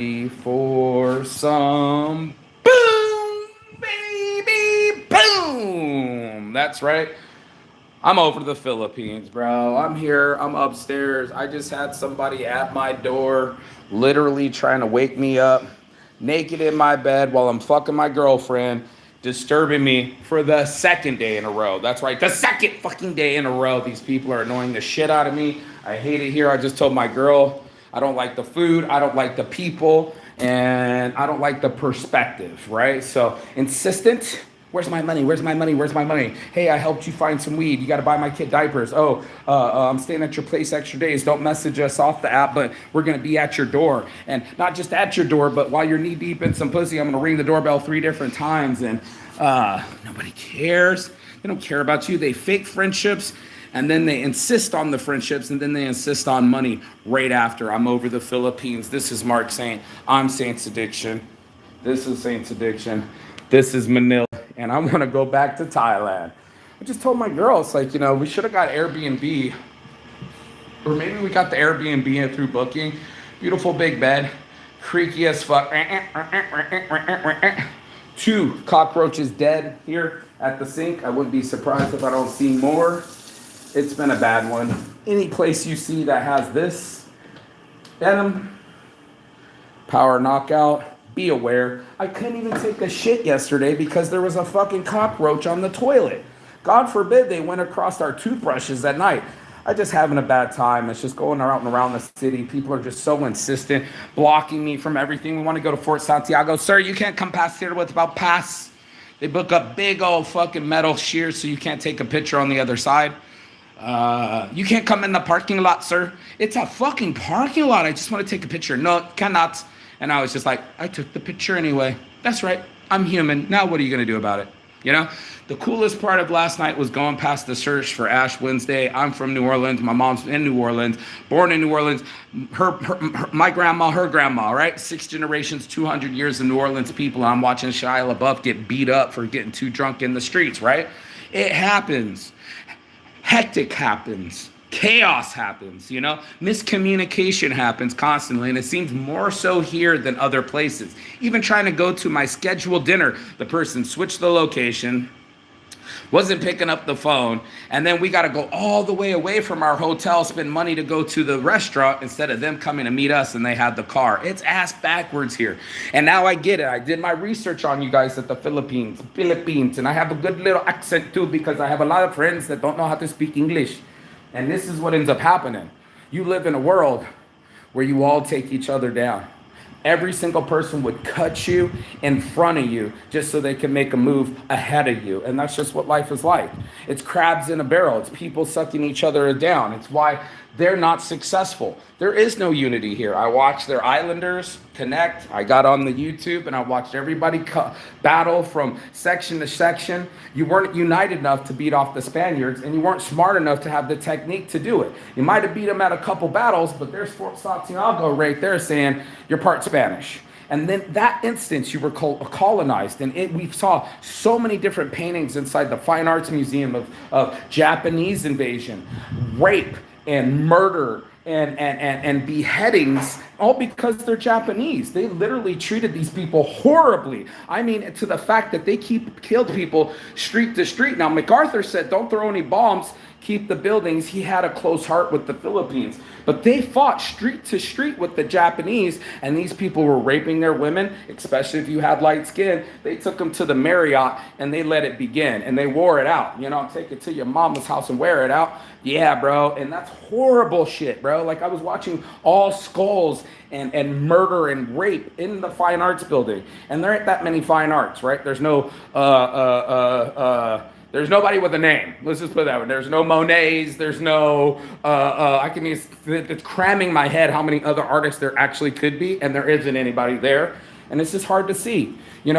For some boom, baby, boom. That's right. I'm over to the Philippines, bro. I'm here. I'm upstairs. I just had somebody at my door, literally trying to wake me up, naked in my bed while I'm fucking my girlfriend, disturbing me for the second day in a row. That's right, the second fucking day in a row. These people are annoying the shit out of me. I hate it here. I just told my girl I don't like the food, I don't like the people, and I don't like the perspective, right? So, insistent. Where's my money? Where's my money? Where's my money? Hey, I helped you find some weed. You got to buy my kid diapers. Oh, I'm staying at your place extra days. Don't message us off the app, but we're going to be at your door. And not just at your door, but while you're knee deep in some pussy, I'm going to ring the doorbell 3 different times. And nobody cares. They don't care about you. They fake friendships, and then they insist on the friendships, and then they insist on money right after. I'm over the Philippines. This is Mark Saint. I'm Saint's Addiction. This is Saint's Addiction. This is Manila. And I want to go back to Thailand. I just told my girl, it's like, we should have got Airbnb. Or maybe we got the Airbnb through booking. Beautiful big bed. Creaky as fuck. 2 cockroaches dead here at the sink. I wouldn't be surprised if I don't see more. It's been a bad one. Any place you see that has this, venom, power knockout, be aware. I couldn't even take a shit yesterday because there was a fucking cockroach on the toilet. God forbid they went across our toothbrushes at night. I just having a bad time. It's just going around and around the city. People are just so insistent, blocking me from everything. We want to go to Fort Santiago. Sir, you can't come past here without pass. They book up big old fucking metal shears so you can't take a picture on the other side. You can't come in the parking lot, sir. It's a fucking parking lot. I just want to take a picture. No, cannot. And I was just like, I took the picture anyway. That's right. I'm human. Now what are you going to do about it? The coolest part of last night was going past the search for Ash Wednesday. I'm from New Orleans. My mom's in New Orleans, born in New Orleans. My grandma, her grandma, right? 6 generations, 200 years of New Orleans people. I'm watching Shia LaBeouf get beat up for getting too drunk in the streets, right? It happens. Hectic happens. Chaos happens, miscommunication happens constantly, and it seems more so here than other places. Even trying to go to my scheduled dinner, the person switched the location, wasn't picking up the phone, and then we got to go all the way away from our hotel, spend money to go to the restaurant instead of them coming to meet us, and they had the car. It's ass backwards here. And now I get it. I did my research on you guys at the Philippines, and I have a good little accent too because I have a lot of friends that don't know how to speak English. And this is what ends up happening. You live in a world where you all take each other down. Every single person would cut you in front of you just so they can make a move ahead of you. And that's just what life is like. It's crabs in a barrel. It's people sucking each other down. It's why they're not successful. There is no unity here. I watched their Islanders connect. I got on the YouTube and I watched everybody battle from section to section. You weren't united enough to beat off the Spaniards, and you weren't smart enough to have the technique to do it. You might have beat them at a couple battles, but there's Fort Santiago right there saying you're part Spanish. And then that instance, you were colonized. And we saw so many different paintings inside the Fine Arts Museum of Japanese invasion, rape, and murder and beheadings, all because they're Japanese. They literally treated these people horribly. I mean, to the fact that they killed people street to street. Now, MacArthur said, don't throw any bombs, keep the buildings. He had a close heart with the Philippines. But they fought street to street with the Japanese, and these people were raping their women, especially if you had light skin. They took them to the Marriott, and they let it begin, and they wore it out. Take it to your mama's house and wear it out. Yeah, bro, and that's horrible shit, bro. Like, I was watching all skulls and murder and rape in the Fine Arts building, and there ain't that many fine arts, right? There's no there's nobody with a name. Let's just put it that way. There's no Monets. There's no, it's cramming my head how many other artists there actually could be, and there isn't anybody there. And it's just hard to see,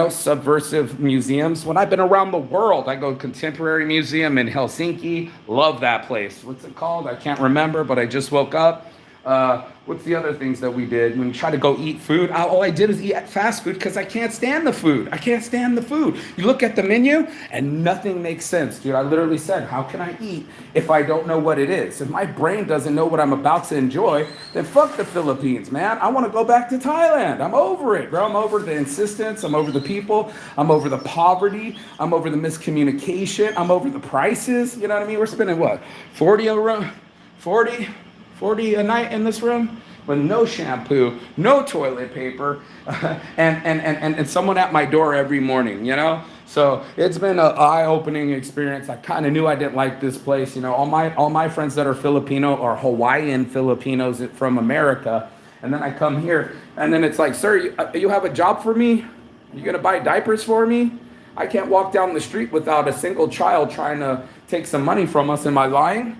subversive museums. When I've been around the world, I go to Contemporary Museum in Helsinki. Love that place. What's it called? I can't remember, but I just woke up. What's the other things that we did? When we try to go eat food, all I did is eat fast food because I can't stand the food. I can't stand the food. You look at the menu and nothing makes sense, dude. I literally said, how can I eat if I don't know what it is? If my brain doesn't know what I'm about to enjoy, then fuck the Philippines, man. I want to go back to Thailand. I'm over it, bro. I'm over the insistence. I'm over the people. I'm over the poverty. I'm over the miscommunication. I'm over the prices. You know what I mean? We're spending what? 40 a room? 40 a night in this room with no shampoo, no toilet paper, and someone at my door every morning, you know? So it's been an eye-opening experience. I kind of knew I didn't like this place. You know, all my friends that are Filipino are Hawaiian Filipinos from America. And then I come here and then it's like, sir, you have a job for me? You gonna buy diapers for me? I can't walk down the street without a single child trying to take some money from us. Am I lying?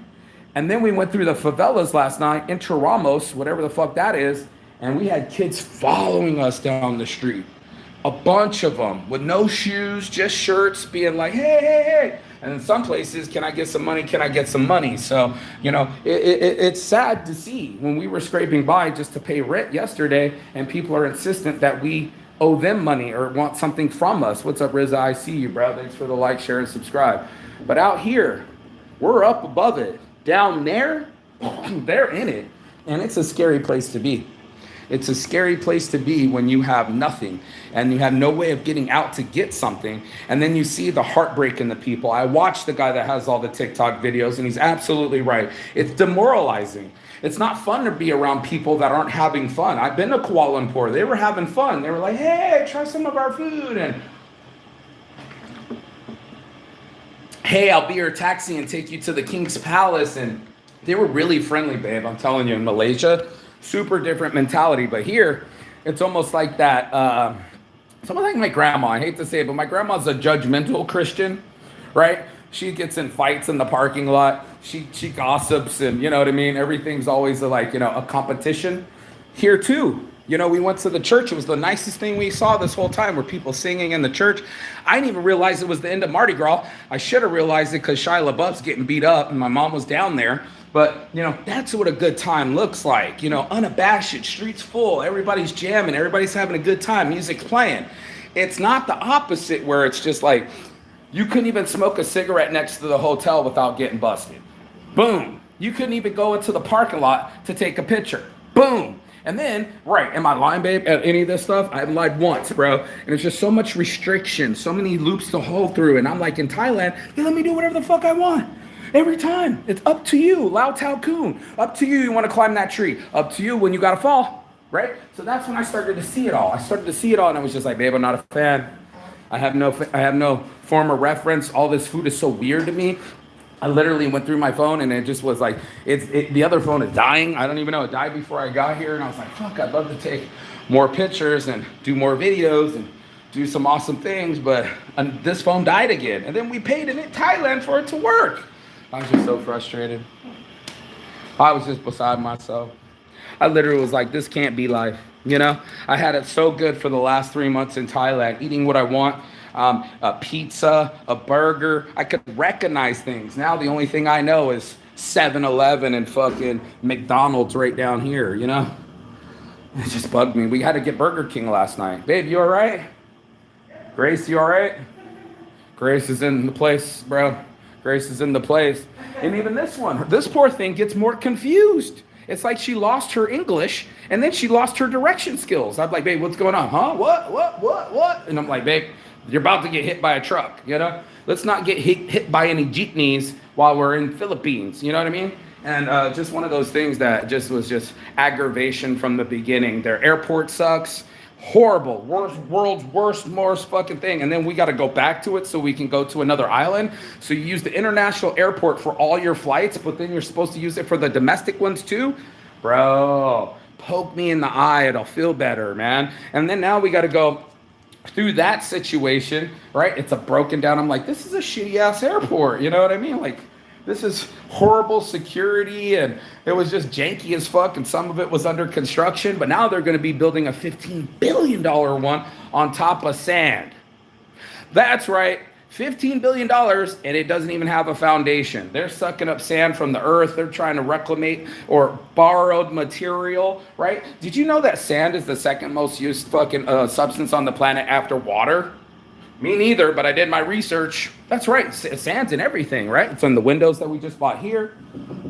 And then we went through the favelas last night, Inter Ramos, whatever the fuck that is, and we had kids following us down the street. A bunch of them with no shoes, just shirts, being like, hey, hey, hey. And in some places, can I get some money? Can I get some money? So, you know, it's sad to see when we were scraping by just to pay rent yesterday and people are insistent that we owe them money or want something from us. What's up, Rizza? I see you, bro. Thanks for the like, share, and subscribe. But out here, we're up above it. Down there, they're in it. And it's a scary place to be. It's a scary place to be when you have nothing and you have no way of getting out to get something. And then you see the heartbreak in the people. I watched the guy that has all the TikTok videos and he's absolutely right. It's demoralizing. It's not fun to be around people that aren't having fun. I've been to Kuala Lumpur. They were having fun. They were like, hey, try some of our food. And hey, I'll be your taxi and take you to the King's Palace. And they were really friendly, babe. I'm telling you, in Malaysia, super different mentality. But here, it's almost like that. Something like my grandma. I hate to say it, but my grandma's a judgmental Christian, right? She gets in fights in the parking lot. She gossips and, you know what I mean? Everything's always like, you know, a competition. Here too. You know, we went to the church. It was the nicest thing we saw this whole time were people singing in the church. I didn't even realize it was the end of Mardi Gras. I should have realized it because Shia LaBeouf's getting beat up and my mom was down there. But, you know, that's what a good time looks like. You know, unabashed, streets full, everybody's jamming, everybody's having a good time, music's playing. It's not the opposite where it's just like, you couldn't even smoke a cigarette next to the hotel without getting busted. Boom. You couldn't even go into the parking lot to take a picture. Boom. And then, right, am I lying, babe, at any of this stuff? I haven't lied once, bro. And it's just so much restriction, so many loops to hold through. And I'm like, in Thailand, they let me do whatever the fuck I want. Every time. It's up to you, Lao Tao Kun. Up to you, you want to climb that tree. Up to you when you got to fall, right? So that's when I started to see it all. And I was just like, babe, I'm not a fan. I have no form of reference. All this food is so weird to me. I literally went through my phone and it just was like, the other phone is dying. I don't even know. It died before I got here. And I was like, fuck, I'd love to take more pictures and do more videos and do some awesome things. But this phone died again. And then we paid in Thailand for it to work. I was just so frustrated. I was just beside myself. I literally was like, this can't be life. You know, I had it so good for the last 3 months in Thailand, eating what I want. A pizza, a burger. I could recognize things. Now the only thing I know is 7-Eleven and fucking McDonald's right down here, you know? It just bugged me. We had to get Burger King last night. Babe, you all right? Grace, you all right? Grace is in the place, bro. Grace is in the place. And even this poor thing gets more confused. It's like she lost her English and then she lost her direction skills. I'm like, babe, what's going on? Huh? What? And I'm like, babe, you're about to get hit by a truck, you know? Let's not get hit by any jeepneys while we're in Philippines, you know what I mean? And just one of those things that just was just aggravation from the beginning. Their airport sucks. Horrible. World's worst fucking thing. And then we got to go back to it so we can go to another island. So you use the international airport for all your flights, but then you're supposed to use it for the domestic ones too? Bro, poke me in the eye. It'll feel better, man. And then now we got to go through that situation, right? It's a broken down. I'm like, this is a shitty ass airport. You know what I mean? Like, this is horrible security, and it was just janky as fuck, and some of it was under construction, but now they're going to be building a $15 billion one on top of sand. That's right, $15 billion, and it doesn't even have a foundation. They're sucking up sand from the earth. They're trying to reclaim or borrowed material, right? Did you know that sand is the second most used fucking substance on the planet after water? Me neither, but I did my research. That's right, sand's in everything, right? It's on the windows that we just bought here,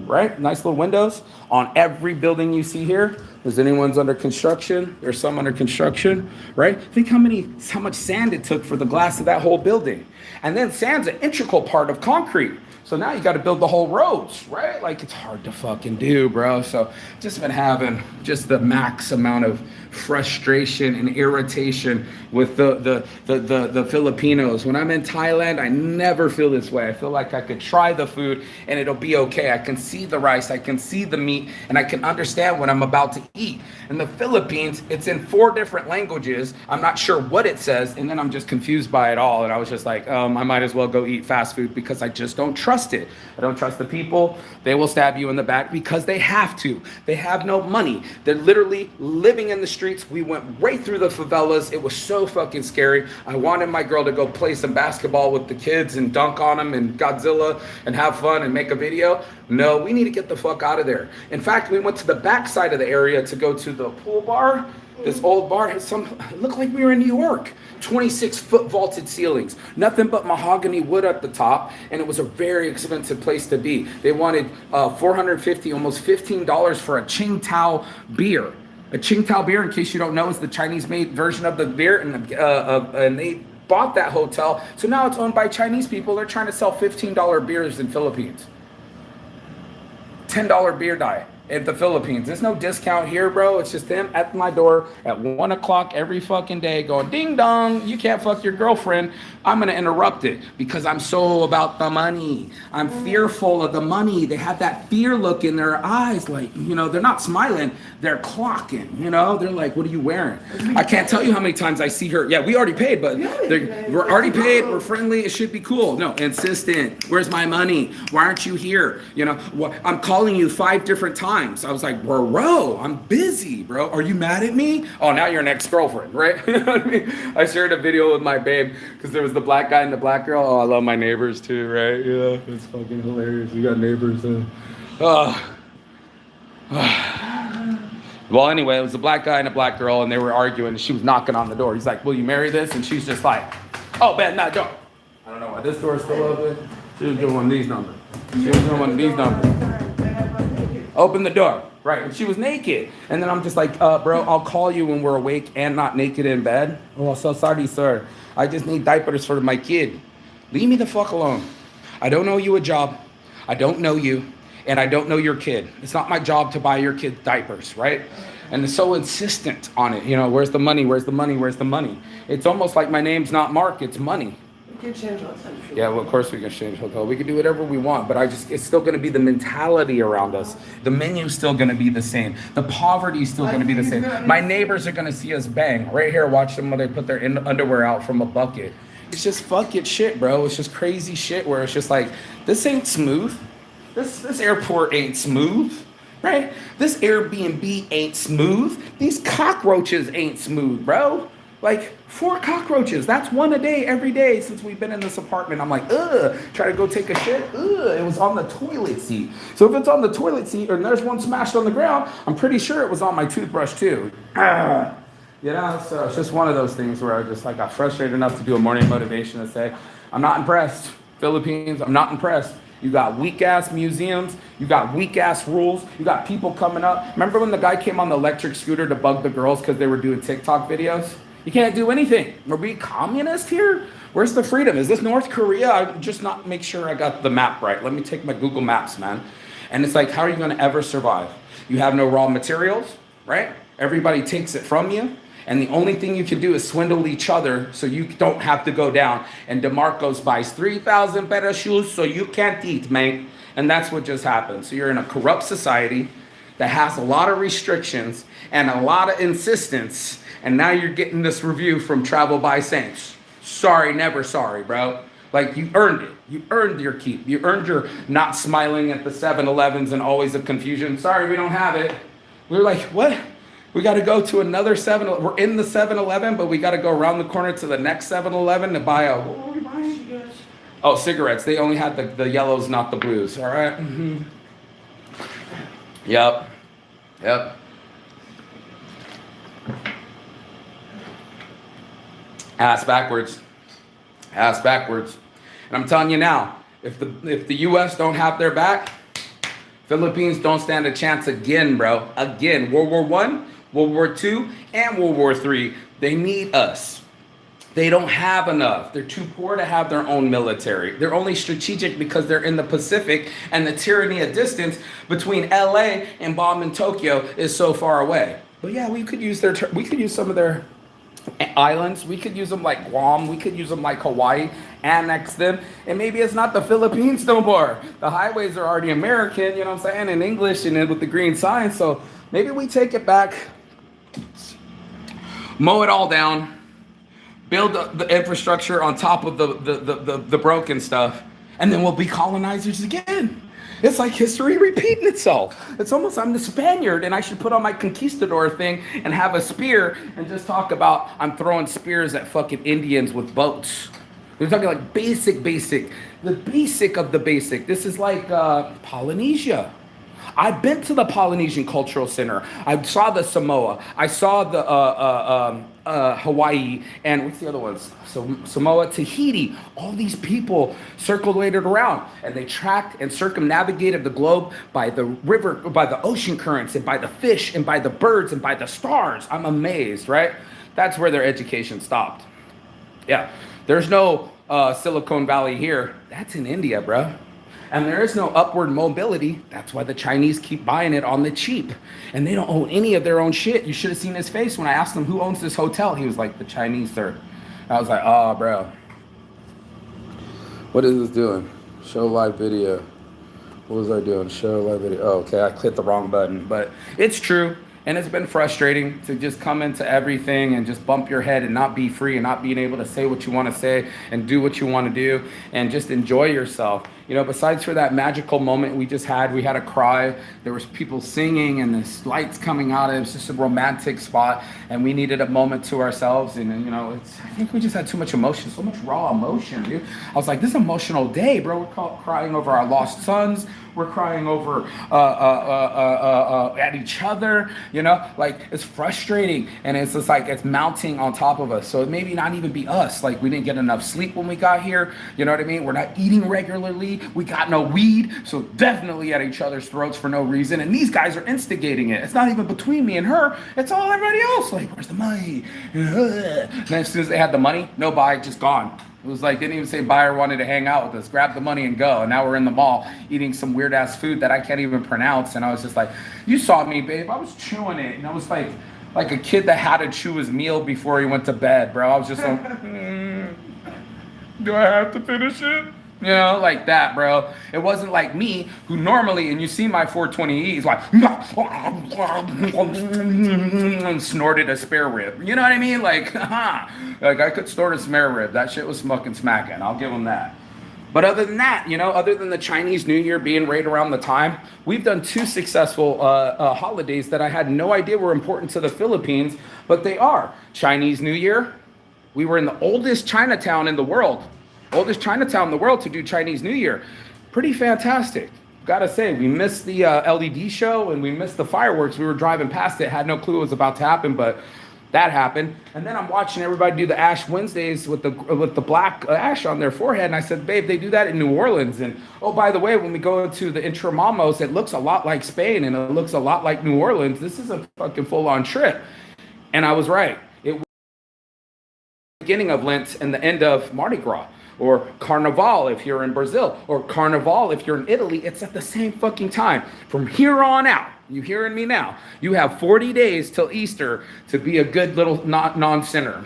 right? Nice little windows. On every building you see here. There's anyone's under construction. There's some under construction, right? Think how much sand it took for the glass of that whole building. And then sand's an integral part of concrete. So now you got to build the whole roads, right? Like it's hard to fucking do, bro. So just been having just the max amount of frustration and irritation with the Filipinos. When I'm in Thailand, I never feel this way. I feel like I could try the food and it'll be okay. I can see the rice, I can see the meat, and I can understand what I'm about to eat. In the Philippines, it's in 4 different languages. I'm not sure what it says, and then I'm just confused by it all. And I was just like, I might as well go eat fast food because I just don't trust it. I don't trust the people. They will stab you in the back because they have to. They have no money. They're literally living in the streets. We went right through the favelas. It was so fucking scary. I wanted my girl to go play some basketball with the kids and dunk on them and Godzilla and have fun and make a video. No, we need to get the fuck out of there. In fact, we went to the back side of the area to go to the pool bar. This old bar had it looked like we were in New York. 26-foot vaulted ceilings, nothing but mahogany wood at the top, and it was a very expensive place to be. They wanted $450, almost $15 for a Qingdao beer. A Qingdao beer, in case you don't know, is the Chinese-made version of the beer, and they bought that hotel, so now it's owned by Chinese people. They're trying to sell $15 beers in Philippines. $10 beer diet in the Philippines. There's no discount here, bro. It's just them at my door at 1 o'clock every fucking day going, ding dong, you can't fuck your girlfriend. I'm going to interrupt it because I'm so about the money. I'm fearful of the money. They have that fear look in their eyes. Like, they're not smiling. They're clocking, They're like, what are you wearing? I can't tell you how many times I see her. Yeah, we already paid, but we're already paid. We're friendly. It should be cool. No, insistent. Where's my money? Why aren't you here? I'm calling you 5 different times. I was like, bro, I'm busy, bro. Are you mad at me? Oh, now you're an ex-girlfriend, right? You know what I mean? I shared a video with my babe because there was the black guy and the black girl. Oh, I love my neighbors too, right? Yeah, it's fucking hilarious. You got neighbors. Well, anyway, it was a black guy and a black girl, and they were arguing, and she was knocking on the door. He's like, will you marry this? And she's just like, oh, man, no, don't. I don't know why this door's still open. She was doing one of these numbers. Open the door. Right. And she was naked. And then I'm just like, bro, I'll call you when we're awake and not naked in bed. Oh, so sorry, sir. I just need diapers for my kid. Leave me the fuck alone. I don't owe you a job. I don't know you. And I don't know your kid. It's not my job to buy your kid diapers, right? And it's so insistent on it. Where's the money? Where's the money? Where's the money? It's almost like my name's not Mark, it's money. You can change hotel. Yeah, well, of course we can change hotel. We can do whatever we want, but it's still going to be the mentality around us. The menu's still going to be the same. The poverty's still going to be the same. My neighbors are going to see us bang. Right here, watch them when they put their underwear out from a bucket. It's just fucking shit, bro. It's just crazy shit where it's just like, this ain't smooth. This airport ain't smooth, right? This Airbnb ain't smooth. These cockroaches ain't smooth, bro. Like 4 cockroaches. That's 1 a day, every day since we've been in this apartment. I'm like, try to go take a shit. It was on the toilet seat. So if it's on the toilet seat and there's one smashed on the ground, I'm pretty sure it was on my toothbrush too. So it's just one of those things where I just got frustrated enough to do a morning motivation to say, I'm not impressed. Philippines, I'm not impressed. You got weak-ass museums. You got weak-ass rules. You got people coming up. Remember when the guy came on the electric scooter to bug the girls because they were doing TikTok videos? You can't do anything. Are we communist here? Where's the freedom? Is this North Korea? I just not make sure I got the map right. Let me take my Google Maps, man. And it's like, how are you going to ever survive? You have no raw materials, right? Everybody takes it from you. And the only thing you can do is swindle each other so you don't have to go down. And DeMarcos buys 3,000 pair of shoes so you can't eat, man. And that's what just happened. So you're in a corrupt society that has a lot of restrictions and a lot of insistence. And now you're getting this review from Travel by Saints. Sorry, never sorry, bro. Like, you earned it. You earned your keep. You earned your not smiling at the 7-Elevens and always a confusion. Sorry, we don't have it. We're like, what? We got to go to another 7-Eleven. We're in the 7-Eleven, but we got to go around the corner to the next 7-Eleven to buy a... What were we buying? Oh, cigarettes. They only had the yellows, not the blues. All right. Yep. Yep. Ass backwards. Ass backwards. And I'm telling you now, if the U.S. don't have their back, Philippines don't stand a chance again, bro. Again. World War I, World War II, and World War III. They need us. They don't have enough. They're too poor to have their own military. They're only strategic because they're in the Pacific, and the tyranny of distance between LA and Bomb and Tokyo is so far away. But yeah, we could use some of their islands. We could use them like Guam. We could use them like Hawaii, annex them. And maybe it's not the Philippines no more. The highways are already American, you know what I'm saying, in English and then with the green sign. So maybe we take it back, mow it all down, build the infrastructure on top of the broken stuff, and then we'll be colonizers again. It's like history repeating itself. It's almost I'm the Spaniard and I should put on my conquistador thing and have a spear and just talk about I'm throwing spears at fucking Indians with boats. We're talking like basic, the basic of the basic. This is like Polynesia. I've been to the Polynesian Cultural Center. I saw the Samoa. I saw the Hawaii, and what's the other ones? So Samoa, Tahiti. All these people circulated around, and they tracked and circumnavigated the globe by the river, by the ocean currents, and by the fish, and by the birds, and by the stars. I'm amazed, right? That's where their education stopped. Yeah, there's no Silicon Valley here. That's in India, bro. And there is no upward mobility. That's why the Chinese keep buying it on the cheap. And they don't own any of their own shit. You should have seen his face when I asked him who owns this hotel. He was like, the Chinese, sir. I was like, oh, bro. What is this doing? Show live video. What was I doing? Show live video. Oh, okay, I clicked the wrong button. But it's true. And it's been frustrating to just come into everything and just bump your head and not be free and not being able to say what you want to say and do what you want to do and just enjoy yourself. You know, besides for that magical moment we had a cry. There was people singing and there's lights coming out. It was just a romantic spot and we needed a moment to ourselves. And, you know, I think we just had too much emotion, so much raw emotion, dude. I was like, this is an emotional day, bro. We're crying over our lost sons. We're crying over at each other, you know, like it's frustrating and it's just like it's mounting on top of us. So it maybe not even be us. Like we didn't get enough sleep when we got here. You know what I mean? We're not eating regularly. We got no weed. So definitely at each other's throats for no reason. And these guys are instigating it. It's not even between me and her. It's all everybody else. Like, where's the money? And then as soon as they had the money, no buy, just gone. It was like, didn't even say buyer wanted to hang out with us, grab the money and go. And now we're in the mall eating some weird ass food that I can't even pronounce. And I was just like, you saw me, babe. I was chewing it. And I was like a kid that had to chew his meal before he went to bed, bro. I was just like, do I have to finish it? You know, like that, bro. It wasn't like me, who normally, and you see my 420E, is like, snorted a spare rib. You know what I mean? Like, like I could snort a spare rib. That shit was smoking smacking. I'll give them that. But other than that, you know, other than the Chinese New Year being right around the time, we've done two successful holidays that I had no idea were important to the Philippines, but they are. Chinese New Year, we were in the oldest Chinatown in the world. Oldest Chinatown in the world to do Chinese New Year. Pretty fantastic. Gotta say, we missed the LED show and we missed the fireworks. We were driving past it, had no clue what was about to happen, but that happened. And then I'm watching everybody do the Ash Wednesdays with the black ash on their forehead. And I said, babe, they do that in New Orleans. And oh, by the way, when we go to the Intramamos, it looks a lot like Spain and it looks a lot like New Orleans. This is a fucking full-on trip. And I was right. It was the beginning of Lent and the end of Mardi Gras. Or Carnival if you're in Brazil, or Carnival if you're in Italy. It's at the same fucking time. From here on out, you hearing me now, you have 40 days till Easter to be a good little non-sinner.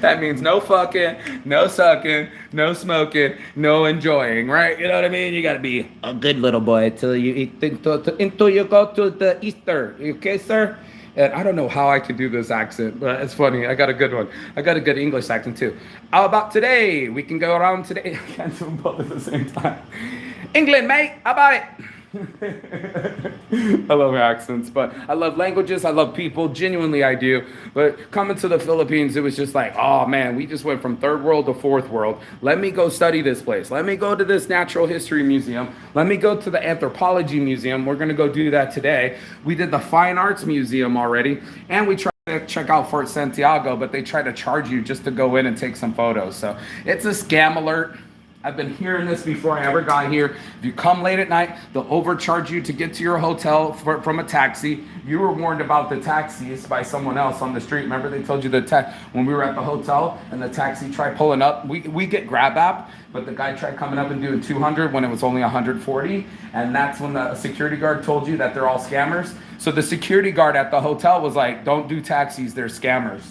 That means no fucking, no sucking, no smoking, no enjoying, right? You know what I mean? You got to be a good little boy until you go to the Easter. Okay, sir? And I don't know how I can do this accent, but it's funny. I got a good one. I got a good English accent too. How about today? We can go around today. I can't do them both at the same time. England, mate. How about it? I love accents, but I love languages. I love people. Genuinely, I do. But coming to the Philippines, it was just like, oh man, we just went from third world to fourth world. Let me go study this place. Let me go to this natural history museum. Let me go to the anthropology museum. We're going to go do that today. We did the fine arts museum already, and we tried to check out Fort Santiago, but they try to charge you just to go in and take some photos. So it's a scam alert. I've been hearing this before I ever got here. If you come late at night, they'll overcharge you to get to your hotel from a taxi. You were warned about the taxis by someone else on the street. Remember they told you when we were at the hotel and the taxi tried pulling up. We get Grab app, but the guy tried coming up and doing 200 when it was only 140. And that's when the security guard told you that they're all scammers. So the security guard at the hotel was like, don't do taxis, they're scammers.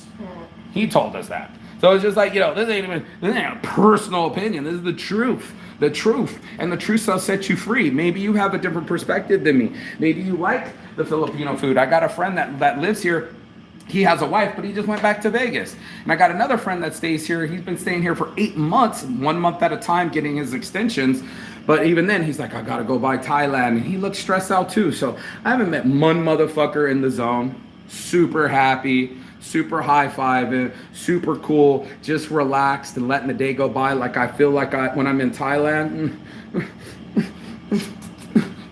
He told us that. So it's just like, this ain't a personal opinion. This is the truth. The truth. And the truth shall set you free. Maybe you have a different perspective than me. Maybe you like the Filipino food. I got a friend that lives here. He has a wife, but he just went back to Vegas. And I got another friend that stays here. He's been staying here for 8 months, 1 month at a time, getting his extensions. But even then, he's like, I got to go by Thailand. And he looks stressed out too. So I haven't met one motherfucker in the zone. Super happy. Super high-fiving, super cool, just relaxed and letting the day go by like I feel like when I'm in Thailand.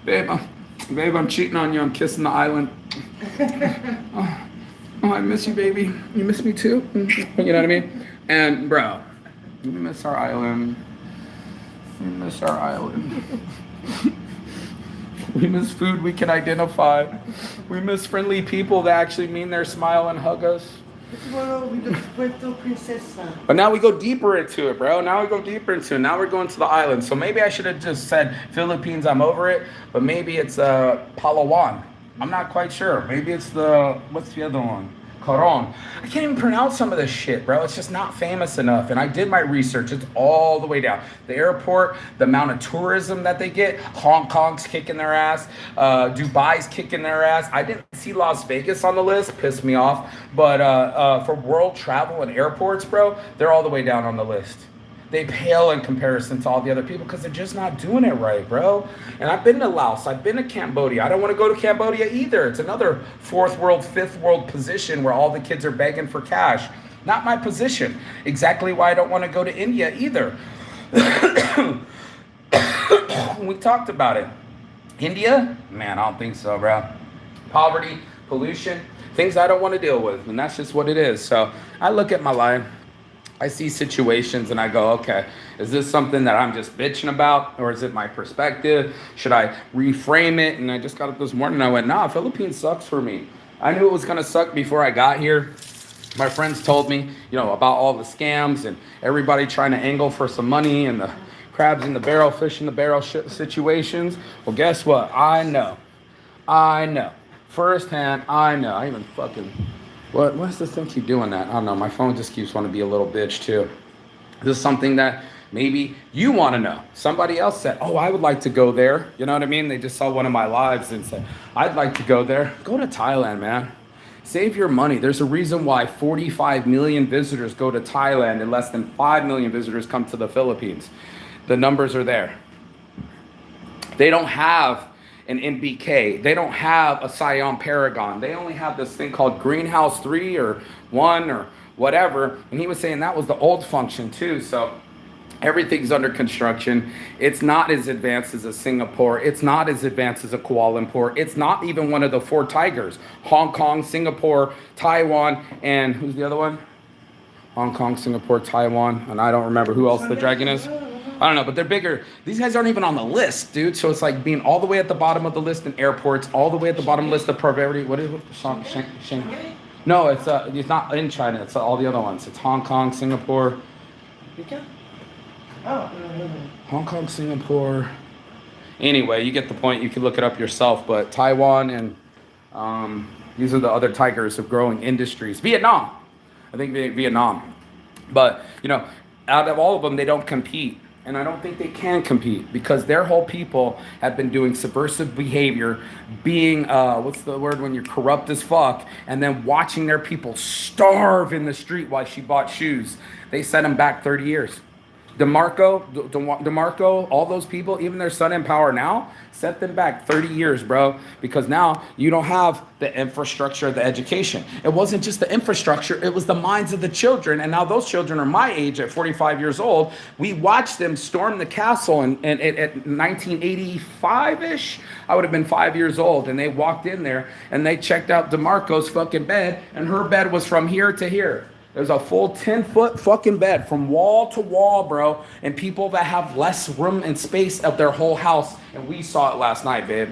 Babe, I'm cheating on you. I'm kissing the island. Oh, I miss you, baby. You miss me too? You know what I mean? And, bro, we miss our island. We miss our island. We miss food we can identify. We miss friendly people that actually mean their smile and hug us. But now we go deeper into it, bro. Now we're going to the island. So maybe I should have just said Philippines, I'm over it. But maybe it's Palawan. I'm not quite sure. Maybe it's what's the other one? Coron. I can't even pronounce some of this shit, bro. It's just not famous enough. And I did my research. It's all the way down. The airport, the amount of tourism that they get. Hong Kong's kicking their ass. Dubai's kicking their ass. I didn't see Las Vegas on the list. Pissed me off. But for world travel and airports, bro, they're all the way down on the list. They pale in comparison to all the other people because they're just not doing it right, bro. And I've been to Laos. I've been to Cambodia. I don't want to go to Cambodia either. It's another fourth world, fifth world position where all the kids are begging for cash. Not my position. Exactly why I don't want to go to India either. We talked about it. India? Man, I don't think so, bro. Poverty, pollution, things I don't want to deal with. And that's just what it is. So I look at my life. I see situations and I go, okay, is this something that I'm just bitching about or is it my perspective? Should I reframe it? And I just got up this morning and I went, nah, Philippines sucks for me. I knew it was gonna suck before I got here. My friends told me, about all the scams and everybody trying to angle for some money and the crabs in the barrel, fish in the barrel situations. Well, guess what? I know. Firsthand, I know. I even fucking... What's this thing keep doing that? I don't know. My phone just keeps wanting to be a little bitch too. This is something that maybe you want to know. Somebody else said, oh, I would like to go there. You know what I mean? They just saw one of my lives and said, I'd like to go there. Go to Thailand, man. Save your money. There's a reason why 45 million visitors go to Thailand and less than 5 million visitors come to the Philippines. The numbers are there. They don't have an NBK. They don't have a Scion Paragon. They only have this thing called Greenhouse 3 or 1 or whatever. And he was saying that was the old function too. So everything's under construction. It's not as advanced as a Singapore. It's not as advanced as a Kuala Lumpur. It's not even one of the 4 tigers. Hong Kong, Singapore, Taiwan, and who's the other one? Hong Kong, Singapore, Taiwan, and I don't remember who else the dragon is. I don't know, but they're bigger. These guys aren't even on the list, dude. So it's like being all the way at the bottom of the list in airports, all the way at the bottom list of priority. What is it? No, it's not in China. It's all the other ones. It's Hong Kong, Singapore. Hong Kong, Singapore. Anyway, you get the point. You can look it up yourself. But Taiwan and these are the other tigers of growing industries. Vietnam. I think Vietnam. But, out of all of them, they don't compete. And I don't think they can compete because their whole people have been doing subversive behavior, being, what's the word when you're corrupt as fuck, and then watching their people starve in the street while she bought shoes. They set them back 30 years. DeMarco, all those people, even their son in power now, set them back 30 years, bro. Because now you don't have the infrastructure, the education. It wasn't just the infrastructure, it was the minds of the children. And now those children are my age at 45 years old. We watched them storm the castle and at 1985-ish. I would have been 5 years old. And they walked in there and they checked out DeMarco's fucking bed. And her bed was from here to here. There's a full 10-foot fucking bed from wall to wall, bro. And people that have less room and space of their whole house. And we saw it last night, babe.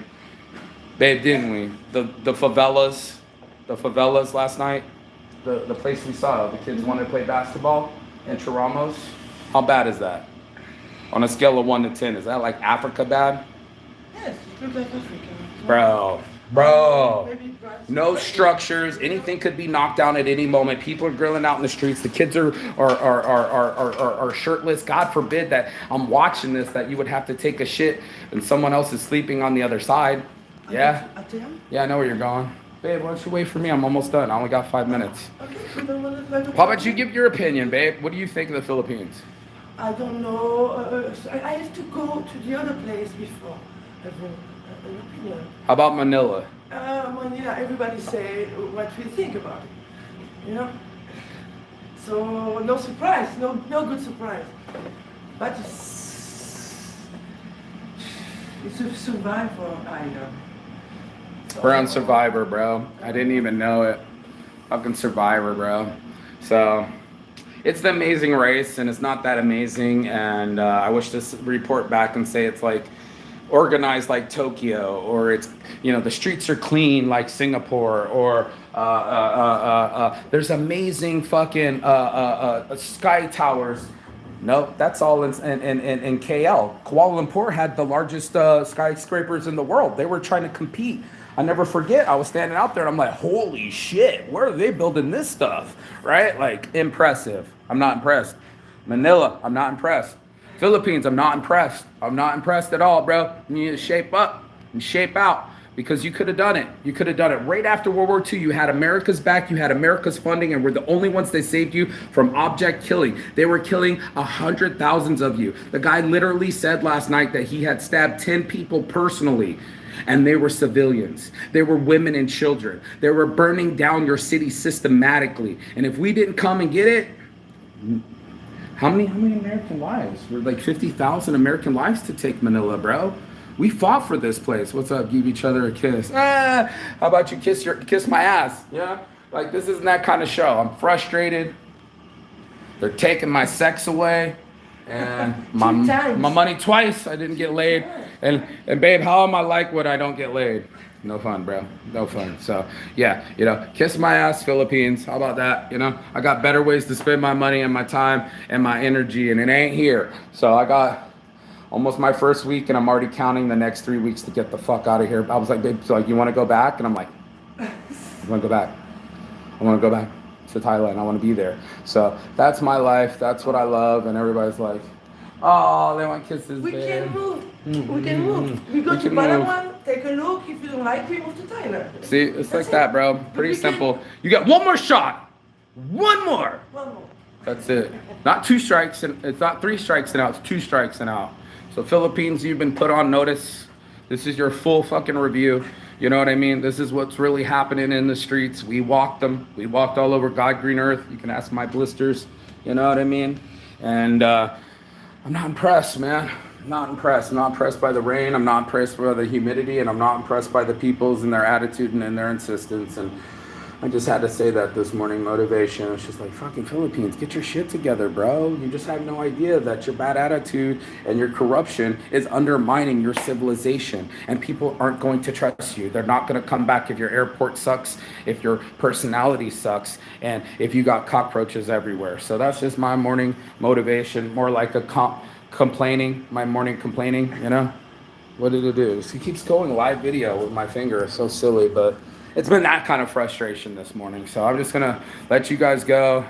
Babe, didn't we? The favelas last night. The place we saw. The kids wanted to play basketball in Chiramos. How bad is that? On a scale of 1 to 10, is that like Africa bad? Yes, it looks like Africa. Bro. No structures. Anything could be knocked down at any moment. People are grilling out in the streets. The kids are shirtless. God forbid that I'm watching this, that you would have to take a shit and someone else is sleeping on the other side. Yeah? Yeah, I know where you're going. Babe, why don't you wait for me? I'm almost done. I only got 5 minutes. How about you give your opinion, babe? What do you think of the Philippines? I don't know. I have to go to the other place before. An opinion. How about Manila? Manila, everybody say what we think about it, you know. So no surprise, no good surprise. But it's a survivor island. So, we're on Survivor, bro. I didn't even know it. Fucking Survivor, bro. So it's the Amazing Race, and it's not that amazing. And I wish this report back and say it's like organized like Tokyo, or it's, you know, the streets are clean like Singapore, or there's amazing fucking sky towers. No, that's all in KL. Kuala Lumpur had the largest skyscrapers in the world. They were trying to compete. I never forget, I was standing out there and I'm like, holy shit, where are they building this stuff? Right? Like, impressive. I'm not impressed. Manila, I'm not impressed. Philippines, I'm not impressed. I'm not impressed at all, bro. You need to shape up and shape out, because you could have done it. You could have done it. Right after World War II, you had America's back, you had America's funding, and we're the only ones that saved you from object killing. They were killing 100,000 of you. The guy literally said last night that he had stabbed 10 people personally, and they were civilians. They were women and children. They were burning down your city systematically. And if we didn't come and get it, how many American lives? We're like 50,000 American lives to take Manila, bro. We fought for this place. What's up? Give each other a kiss. How about you kiss my ass? Yeah? Like, this isn't that kind of show. I'm frustrated. They're taking my sex away. And my money twice. I didn't get laid. And babe, how am I like when I don't get laid? No fun, bro. No fun. So, yeah, you know, kiss my ass, Philippines. How about that? You know, I got better ways to spend my money and my time and my energy, and it ain't here. So I got almost my first week, and I'm already counting the next 3 weeks to get the fuck out of here. I was like, babe, so like, you want to go back? And I'm like, I want to go back. I want to go back to Thailand. I want to be there. So that's my life. That's what I love. And everybody's like, oh, they want kisses. We babe. can move. We can move. We go to Palawan, take a look. If you don't like, we move to Thailand. See, it's like that, bro. Pretty simple. You got one more shot. One more. That's it. Not 2 strikes. It's not 3 strikes and out. It's 2 strikes and out. So Philippines, you've been put on notice. This is your full fucking review. You know what I mean? This is what's really happening in the streets. We walked them. We walked all over God green earth. You can ask my blisters. You know what I mean? And I'm not impressed, man. I'm not impressed. I'm not impressed by the rain. I'm not impressed by the humidity. And I'm not impressed by the peoples and their attitude and their insistence. And I just had to say that this morning, motivation. It's just like, fucking Philippines, get your shit together, bro. You just have no idea that your bad attitude and your corruption is undermining your civilization. And people aren't going to trust you. They're not going to come back if your airport sucks, if your personality sucks, and if you got cockroaches everywhere. So that's just my morning motivation, more like a complaining, my morning complaining, you know? What did it do? He keeps going live video with my finger. It's so silly, but it's been that kind of frustration this morning. So I'm just gonna let you guys go.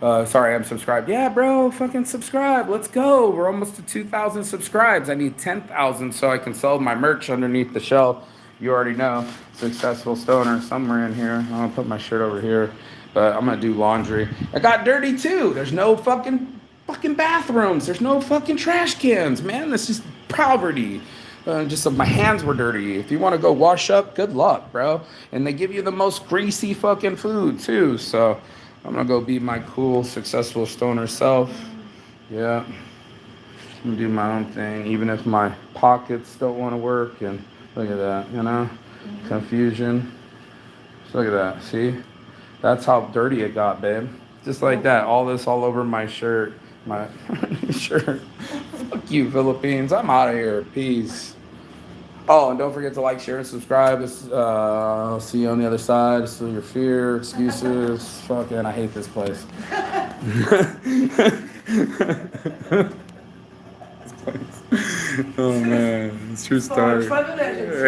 Sorry, I'm subscribed. Yeah, bro, fucking subscribe. Let's go. We're almost to 2,000 subscribes. I need 10,000 so I can sell my merch underneath the shelf. You already know, Successful Stoner somewhere in here. I'm gonna put my shirt over here, but I'm gonna do laundry. I got dirty too. There's no fucking fucking bathrooms. There's no fucking trash cans, man. That's just poverty. Just my hands were dirty. If you want to go wash up, good luck, bro. And they give you the most greasy fucking food too. So I'm gonna go be my cool, successful stoner self. Yeah, I'm gonna do my own thing, even if my pockets don't want to work. And look at that, you know, confusion. So look at that. See, that's how dirty it got, babe. Just like that. All this all over my shirt, my shirt. Fuck you, Philippines. I'm out of here. Peace. Oh, and don't forget to like, share, and subscribe. I'll see you on the other side. Still your fear, excuses. Fucking, I hate this place. Oh man, it's true story. Fun legends. Yeah.